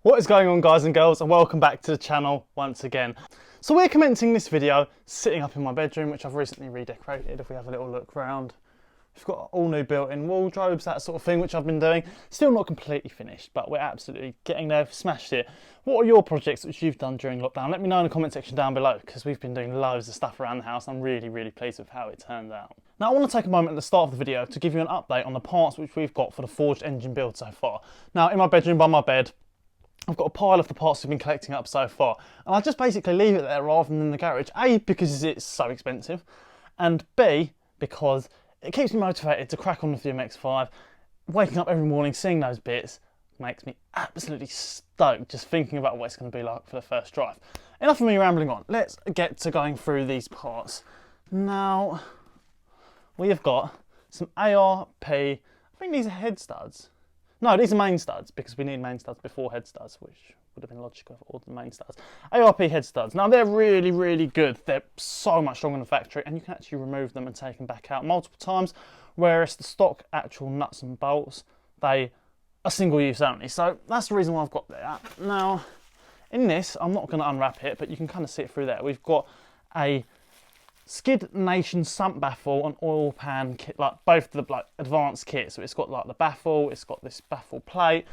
What is going on, guys and girls, and welcome back to the channel once again. So we're commencing this video sitting up in my bedroom, which I've recently redecorated. If we have a little look around, we've got all new built-in wardrobes, that sort of thing, which I've been doing. Still not completely finished, but we're absolutely getting there. Smashed it. What are your projects which you've done during lockdown? Let me know in the comment section down below, because we've been doing loads of stuff around the house. I'm really pleased with how it turned out. Now I want to take a moment at the start of the video to give you an update on the parts which we've got for the forged engine build so far. Now in my bedroom by my bed, I've got a pile of the parts we've been collecting up so far, and I just basically leave it there rather than in the garage. A, because it's so expensive, and B, because it keeps me motivated to crack on with the MX-5. Waking up every morning, seeing those bits, makes me absolutely stoked just thinking about what it's going to be like for the first drive. Enough of me rambling on, let's get to going through these parts. Now, we have got some ARP, I think these are head studs. No, these are main studs, because we need main studs before head studs, which would have been logical for all the main studs. ARP head studs. Now, they're really good. They're so much stronger than the factory, and you can actually remove them and take them back out multiple times, whereas the stock actual nuts and bolts, they are single use only. So that's the reason why I've got that. Now, in this, I'm not going to unwrap it, but you can kind of see it through there. We've got a Skid Nation Sump baffle and oil pan kit, like both the advanced kits. So it's got like the baffle, it's got this baffle plate,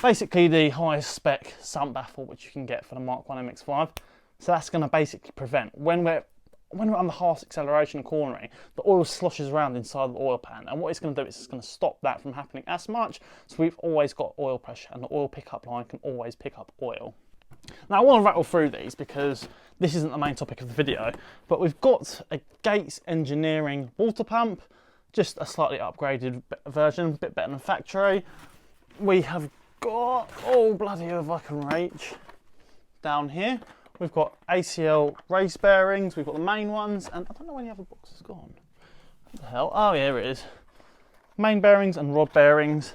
basically the highest spec Sump baffle which you can get for the Mark 1 MX-5. So that's going to basically prevent when we're on the harsh acceleration and cornering, the oil sloshes around inside the oil pan, and what it's going to do is it's going to stop that from happening as much. So we've always got oil pressure, and the oil pickup line can always pick up oil. Now I want to rattle through these because this isn't the main topic of the video, but we've got a Gates Engineering water pump, just a slightly upgraded version, a bit better than factory. We have got, oh bloody hell if I can reach, down here, we've got ACL race bearings, we've got the main ones, and I don't know where the other box has gone. What the hell? Oh yeah, here it is. Main bearings and rod bearings.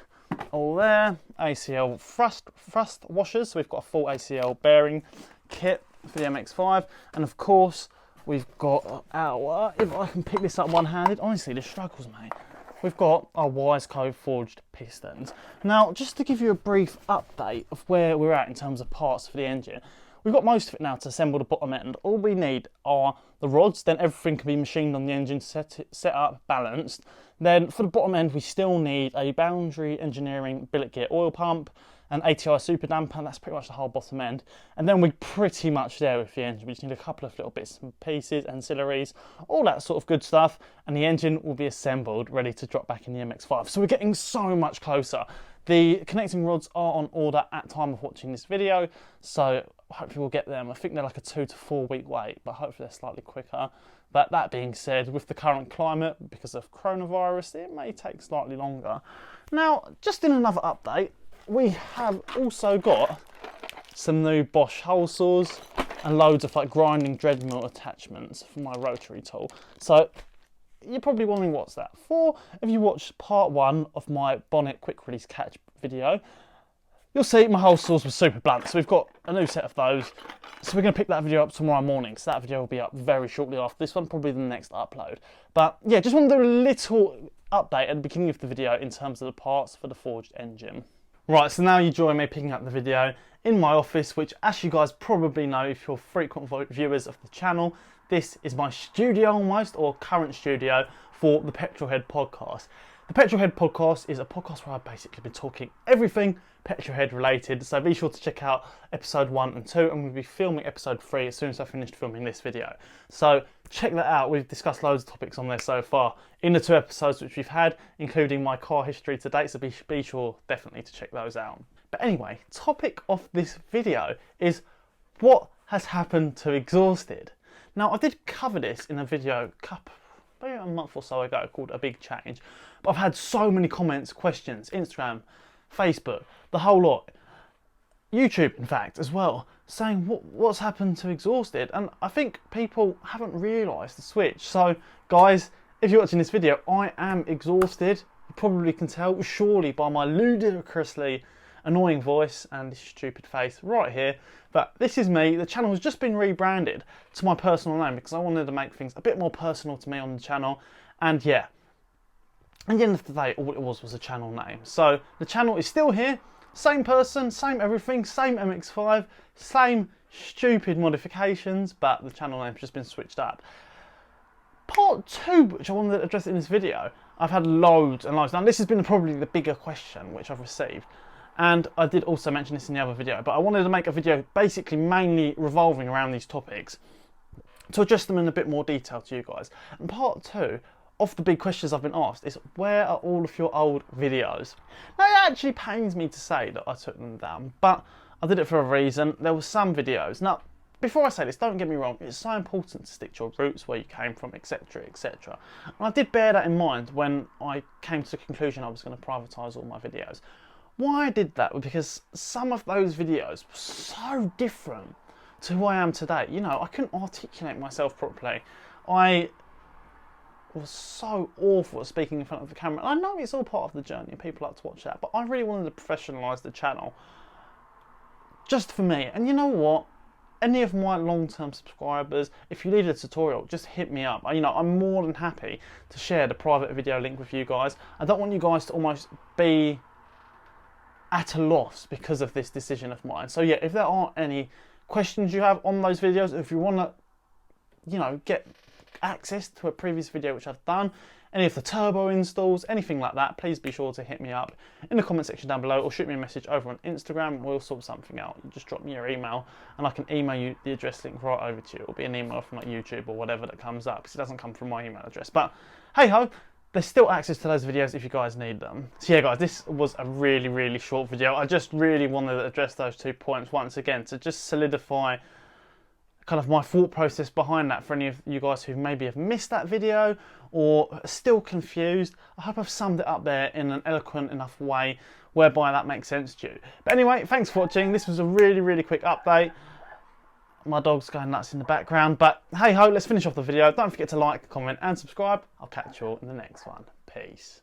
All there. ACL thrust washers, so we've got a full ACL bearing kit for the MX-5, and of course we've got our, if I can pick this up one-handed, honestly the struggles mate, we've got our Wiseco forged pistons. Now just to give you a brief update of where we're at in terms of parts for the engine, we've got most of it now to assemble the bottom end. All we need are the rods, then everything can be machined on the engine, set up, balanced. Then for the bottom end, we still need a Boundary Engineering billet gear oil pump, an ATI super damper, that's pretty much the whole bottom end. And then we're pretty much there with the engine. We just need a couple of little bits and pieces, ancillaries, all that sort of good stuff, and the engine will be assembled, ready to drop back in the MX-5. So we're getting so much closer. The connecting rods are on order at time of watching this video, so hopefully we'll get them. I think they're like a 2 to 4 week wait, but hopefully they're slightly quicker. But that being said, with the current climate, because of coronavirus, it may take slightly longer. Now, just in another update, we have also got some new Bosch hole saws and loads of like grinding dread mill attachments for my rotary tool. So you're probably wondering what's that for. If you watched part 1 of my bonnet quick release catch video, you'll see my hole saws were super blunt. So we've got a new set of those. So we're going to pick that video up tomorrow morning. So that video will be up very shortly after this one, probably the next upload. But yeah, just want to do a little update at the beginning of the video in terms of the parts for the forged engine. Right, so now you join me picking up the video in my office, which as you guys probably know if you're frequent viewers of the channel, this is my studio almost, or current studio for the Petrolhead podcast. The Petrolhead podcast is a podcast where I've basically been talking everything Petrolhead related, so be sure to check out episode 1 and 2. I'm going to be filming episode 3 as soon as I finished filming this video. So check that out. We've discussed loads of topics on there so far in the 2 episodes which we've had, including my car history to date, so be sure definitely to check those out. But anyway, topic of this video is what has happened to Exhausted. Now I did cover this in a video maybe a month or so ago called A Big Change, but I've had so many comments, questions, Instagram, Facebook, the whole lot, YouTube in fact as well, saying what's happened to Exhausted, and I think people haven't realised the switch. So guys, if you're watching this video, I am exhausted. You probably can tell surely by my ludicrously annoying voice and this stupid face right here, but this is me. The channel has just been rebranded to my personal name because I wanted to make things a bit more personal to me on the channel, and yeah, at the end of the day all it was a channel name. So the channel is still here, Same person, same everything, same MX-5, same stupid modifications, but the channel name's just been switched up. Part 2, which I wanted to address in this video, I've had loads and loads. Now this has been probably the bigger question which I've received, and I did also mention this in the other video, but I wanted to make a video basically mainly revolving around these topics to address them in a bit more detail to you guys. And part 2 of the big questions I've been asked is, where are all of your old videos? Now it actually pains me to say that I took them down, but I did it for a reason. There were some videos. Now, before I say this, don't get me wrong, it's so important to stick to your roots, where you came from, etc, etc. And I did bear that in mind when I came to the conclusion I was going to privatise all my videos. Why I did that was because some of those videos were so different to who I am today. You know, I couldn't articulate myself properly. I was so awful at speaking in front of the camera. And I know it's all part of the journey and people like to watch that, but I really wanted to professionalise the channel just for me. And you know what? Any of my long-term subscribers, if you need a tutorial, just hit me up. You know, I'm more than happy to share the private video link with you guys. I don't want you guys to almost be at a loss because of this decision of mine. So yeah, if there are any questions you have on those videos, if you want to, you know, get access to a previous video which I've done, any of the turbo installs, anything like that, please be sure to hit me up in the comment section down below, or shoot me a message over on Instagram and we'll sort something out. You just drop me your email and I can email you the address link right over to you. It'll be an email from like YouTube or whatever that comes up, because it doesn't come from my email address. But hey ho, there's still access to those videos if you guys need them. So yeah guys, this was a really short video. I just really wanted to address those 2 points once again to just solidify kind of my thought process behind that for any of you guys who maybe have missed that video or are still confused. I hope I've summed it up there in an eloquent enough way whereby that makes sense to you. But anyway, thanks for watching. This was a really quick update. My dog's going nuts in the background, but hey ho, let's finish off the video. Don't forget to like, comment and subscribe. I'll catch you all in the next one. Peace.